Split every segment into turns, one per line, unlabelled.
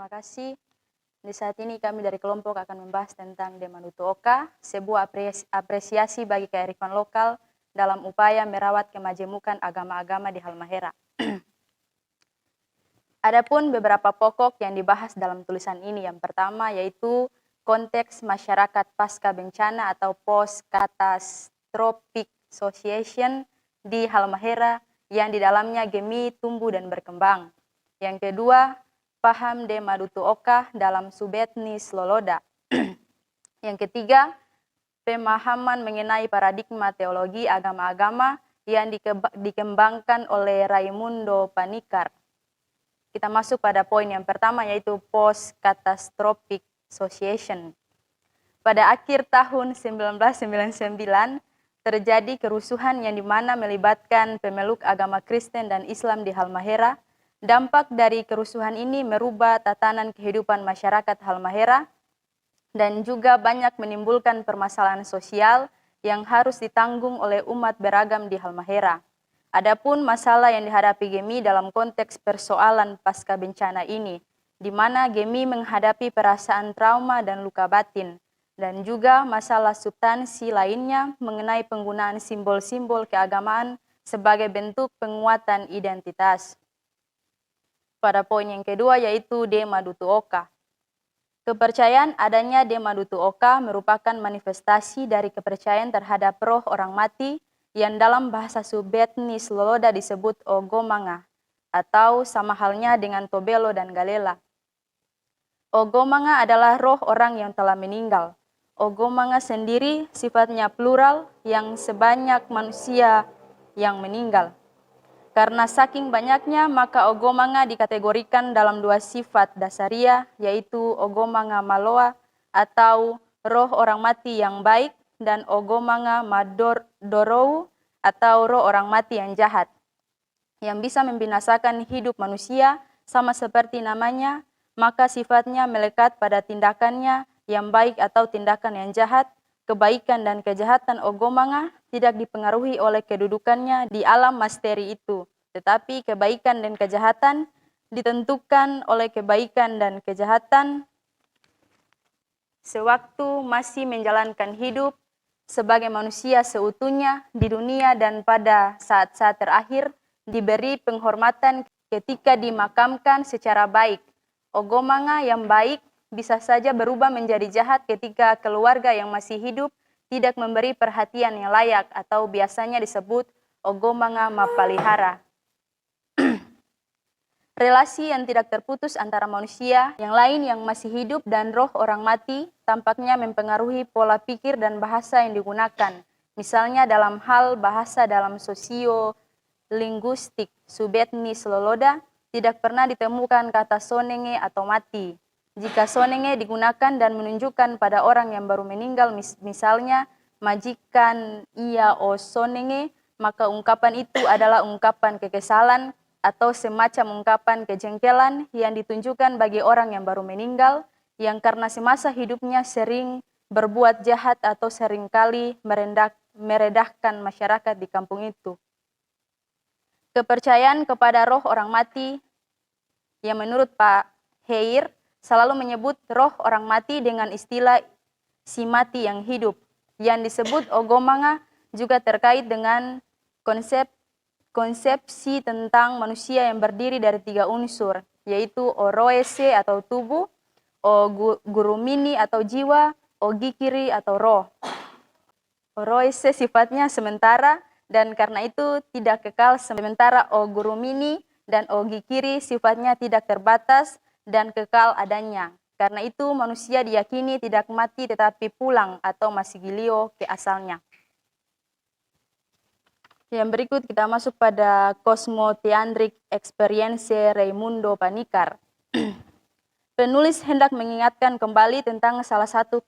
terima kasih. Di saat ini kami dari kelompok akan membahas tentang Demadutu Oka, sebuah apresiasi bagi kearifan lokal dalam upaya merawat kemajemukan agama-agama di Halmahera. Adapun beberapa pokok yang dibahas dalam tulisan ini, yang pertama yaitu konteks masyarakat pasca bencana atau post catastrophic association di Halmahera yang di dalamnya Gemi tumbuh dan berkembang. Yang kedua, paham Demadutu Oka dalam subetnis Loloda. Yang ketiga, pemahaman mengenai paradigma teologi agama-agama yang dikembangkan oleh Raimundo Panikkar. Kita masuk pada poin yang pertama yaitu post-catastrophic association. Pada akhir tahun 1999 terjadi kerusuhan yang dimana melibatkan pemeluk agama Kristen dan Islam di Halmahera. Dampak dari kerusuhan ini merubah tatanan kehidupan masyarakat Halmahera dan juga banyak menimbulkan permasalahan sosial yang harus ditanggung oleh umat beragam di Halmahera. Adapun masalah yang dihadapi Gemi dalam konteks persoalan pasca bencana ini, di mana Gemi menghadapi perasaan trauma dan luka batin, dan juga masalah substansi lainnya mengenai penggunaan simbol-simbol keagamaan sebagai bentuk penguatan identitas. Pada poin yang kedua yaitu Demadutu Oka. Kepercayaan adanya Demadutu Oka merupakan manifestasi dari kepercayaan terhadap roh orang mati yang dalam bahasa subetnis Loloda disebut Ogomanga, atau sama halnya dengan Tobelo dan Galela. Ogomanga adalah roh orang yang telah meninggal. Ogomanga sendiri sifatnya plural yang sebanyak manusia yang meninggal. Karena saking banyaknya, maka Ogomanga dikategorikan dalam dua sifat dasaria, yaitu Ogomanga Maloa atau roh orang mati yang baik, dan Ogomanga Madorou atau roh orang mati yang jahat, yang bisa membinasakan hidup manusia sama seperti namanya, maka sifatnya melekat pada tindakannya yang baik atau tindakan yang jahat. Kebaikan dan kejahatan Ogomanga tidak dipengaruhi oleh kedudukannya di alam masteri itu, tetapi kebaikan dan kejahatan ditentukan oleh kebaikan dan kejahatan sewaktu masih menjalankan hidup sebagai manusia seutuhnya di dunia, dan pada saat-saat terakhir diberi penghormatan ketika dimakamkan secara baik. Ogomanga yang baik bisa saja berubah menjadi jahat ketika keluarga yang masih hidup tidak memberi perhatian yang layak, atau biasanya disebut Ogomanga Mapalihara. Relasi yang tidak terputus antara manusia yang lain yang masih hidup dan roh orang mati tampaknya mempengaruhi pola pikir dan bahasa yang digunakan. Misalnya dalam hal bahasa dalam sosiolinguistik subetnis Loloda, tidak pernah ditemukan kata sonenge atau mati. Jika sonenge digunakan dan menunjukkan pada orang yang baru meninggal, misalnya majikan ia o sonenge, maka ungkapan itu adalah ungkapan kekesalan atau semacam ungkapan kejengkelan yang ditunjukkan bagi orang yang baru meninggal, yang karena semasa hidupnya sering berbuat jahat atau seringkali meredahkan masyarakat di kampung itu. Kepercayaan kepada roh orang mati yang menurut Pak Heir selalu menyebut roh orang mati dengan istilah si mati yang hidup. Yang disebut Ogomanga juga terkait dengan konsepsi tentang manusia yang berdiri dari tiga unsur, yaitu Oroese atau tubuh, Ogurumini atau jiwa, Ogikiri atau roh. Oroese sifatnya sementara dan karena itu tidak kekal, sementara Ogurumini dan Ogikiri sifatnya tidak terbatas dan kekal adanya. Karena itu manusia diyakini tidak mati tetapi pulang atau masigilio ke asalnya. Yang berikut kita masuk pada Cosmotheandric Experience Raimundo Panikkar. Penulis hendak mengingatkan kembali tentang salah satu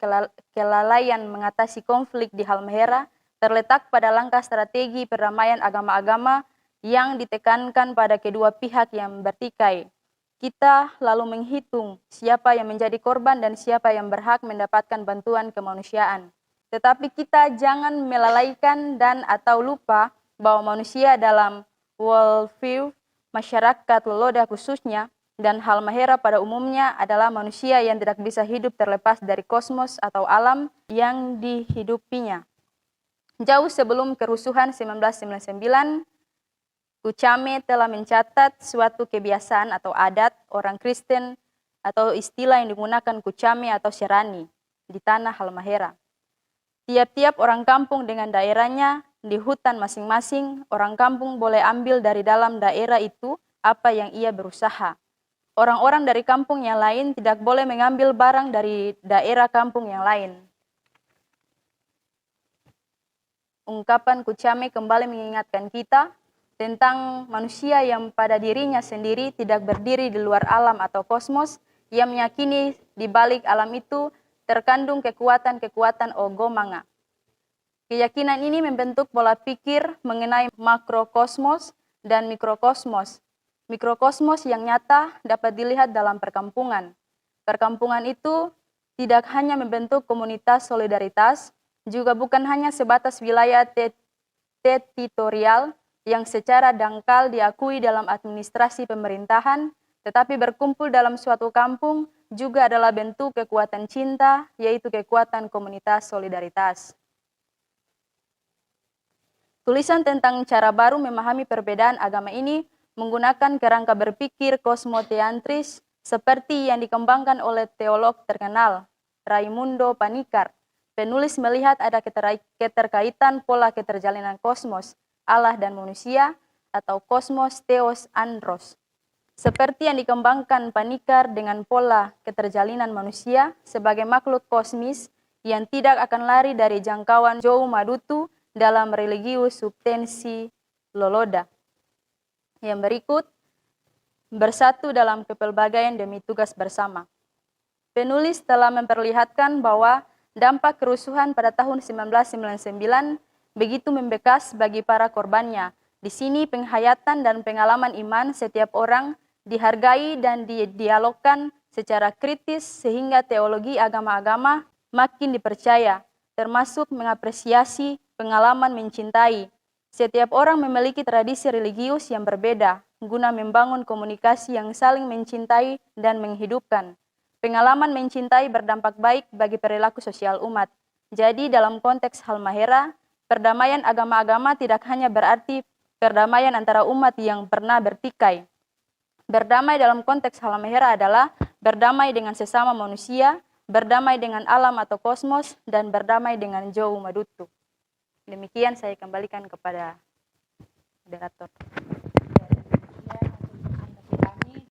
kelalaian mengatasi konflik di Halmahera terletak pada langkah strategi perdamaian agama-agama yang ditekankan pada kedua pihak yang bertikai. Kita lalu menghitung siapa yang menjadi korban dan siapa yang berhak mendapatkan bantuan kemanusiaan. Tetapi kita jangan melalaikan dan atau lupa bahwa manusia dalam worldview masyarakat Loloda khususnya dan Halmahera pada umumnya adalah manusia yang tidak bisa hidup terlepas dari kosmos atau alam yang dihidupinya. Jauh sebelum kerusuhan 1999, Kuchame telah mencatat suatu kebiasaan atau adat orang Kristen atau istilah yang digunakan Kuchame atau Serani di tanah Halmahera. Tiap-tiap orang kampung dengan daerahnya di hutan masing-masing, orang kampung boleh ambil dari dalam daerah itu apa yang ia berusaha. Orang-orang dari kampung yang lain tidak boleh mengambil barang dari daerah kampung yang lain. Ungkapan Kuchame kembali mengingatkan kita tentang manusia yang pada dirinya sendiri tidak berdiri di luar alam atau kosmos, yang meyakini di balik alam itu terkandung kekuatan-kekuatan Ogomanga. Keyakinan ini membentuk pola pikir mengenai makrokosmos dan mikrokosmos. Mikrokosmos yang nyata dapat dilihat dalam perkampungan. Perkampungan itu tidak hanya membentuk komunitas solidaritas, juga bukan hanya sebatas wilayah teritorial yang secara dangkal diakui dalam administrasi pemerintahan, tetapi berkumpul dalam suatu kampung juga adalah bentuk kekuatan cinta, yaitu kekuatan komunitas solidaritas. Tulisan tentang cara baru memahami perbedaan agama ini menggunakan kerangka berpikir kosmoteantris seperti yang dikembangkan oleh teolog terkenal Raimundo Panikkar. Penulis melihat ada keterkaitan pola keterjalinan kosmos, Allah dan manusia, atau kosmos theos andros. Seperti yang dikembangkan Panikkar dengan pola keterjalinan manusia sebagai makhluk kosmis yang tidak akan lari dari jangkauan Jou Madutu dalam religius subtensi Loloda. Yang berikut, bersatu dalam kepelbagaian demi tugas bersama. Penulis telah memperlihatkan bahwa dampak kerusuhan pada tahun 1999 begitu membekas bagi para korbannya. Di sini penghayatan dan pengalaman iman setiap orang dihargai dan didialogkan secara kritis sehingga teologi agama-agama makin dipercaya, termasuk mengapresiasi pengalaman mencintai. Setiap orang memiliki tradisi religius yang berbeda, guna membangun komunikasi yang saling mencintai dan menghidupkan. Pengalaman mencintai berdampak baik bagi perilaku sosial umat. Jadi dalam konteks Halmahera, perdamaian agama-agama tidak hanya berarti perdamaian antara umat yang pernah bertikai. Berdamai dalam konteks Halmahera adalah berdamai dengan sesama manusia, berdamai dengan alam atau kosmos, dan berdamai dengan Jou Madutu. Demikian saya kembalikan kepada moderator.